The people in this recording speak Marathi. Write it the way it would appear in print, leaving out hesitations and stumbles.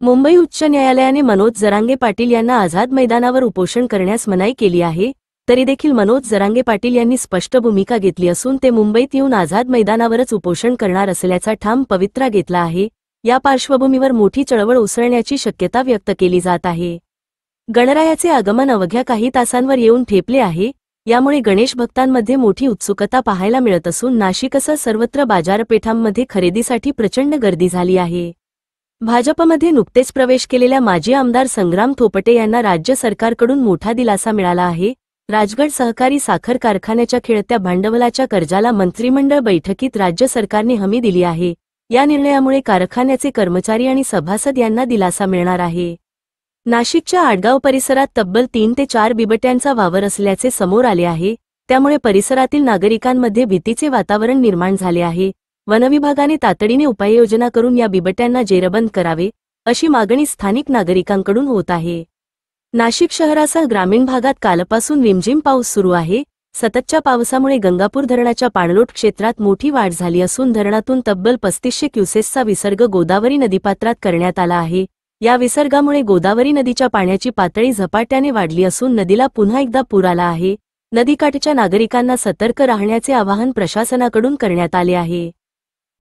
मुंबई उच्च न्यायालयाने मनोज जरांगे पाटील यांना आझाद मैदानावर उपोषण करण्यास मनाई केली आहे, तरी देखील मनोज जरांगे पाटील यांनी स्पष्ट भूमिका घेतली असून ते मुंबईत येऊन आझाद मैदानावरच उपोषण करणार असल्याचा ठाम पवित्रा घेतला आहे। या पार्श्वभूमीवर मोठी चळवळ उसळण्याची शक्यता व्यक्त केली जात आहे। गणरायाचे आगमन अवघ्या काही तासांवर येऊन ठेपले आहे, यामुळे गणेश भक्तांमध्ये मोठी उत्सुकता पाहायला मिळत असून नाशिकसह सर्वत्र बाजारपेठांमध्ये खरेदीसाठी प्रचंड गर्दी झाली आहे। भाजपमध्ये नुकतेच प्रवेश केलेल्या माजी आमदार संग्राम थोपटे यांना राज्य सरकारकडून मोठा दिलासा मिळाला आहे। राजगड सहकारी साखर कारखान्याच्या खेळत्या भांडवलाच्या कर्जाला मंत्रिमंडळ बैठकीत राज्य सरकारने हमी दिली आहे। या निर्णयामुळे कारखान्याचे कर्मचारी आणि सभासद यांना दिलासा मिळणार आहे। नाशिकच्या आडगाव परिसरात तब्बल 3 ते 4 बिबट्यांचा वावर असल्याचे समोर आले आहे, त्यामुळे परिसरातील नागरिकांमध्ये भीतीचे वातावरण निर्माण झाले आहे। वनविभागाने तातडीने उपाययोजना करून या बिबट्यांना जेरबंद करावे, अशी मागणी स्थानिक नागरिकांकडून होत आहे। नाशिक शहरासह ग्रामीण भागात कालपासून रिमझिम पाऊस सुरू आहे। सततच्या पावसामुळे गंगापूर धरणाच्या पाणलोट क्षेत्रात मोठी वाढ झाली असून धरणातून तब्बल 3500 क्युसेसचा विसर्ग गोदावरी नदीपात्रात करण्यात आला आहे। या विसर्गामुळे गोदावरी नदीच्या पाण्याची पातळी झपाट्याने वाढली असून नदीला पुन्हा एकदा पूर आला आहे। नदीकाठच्या नागरिकांना सतर्क राहण्याचे आवाहन प्रशासनाकडून करण्यात आले आहे।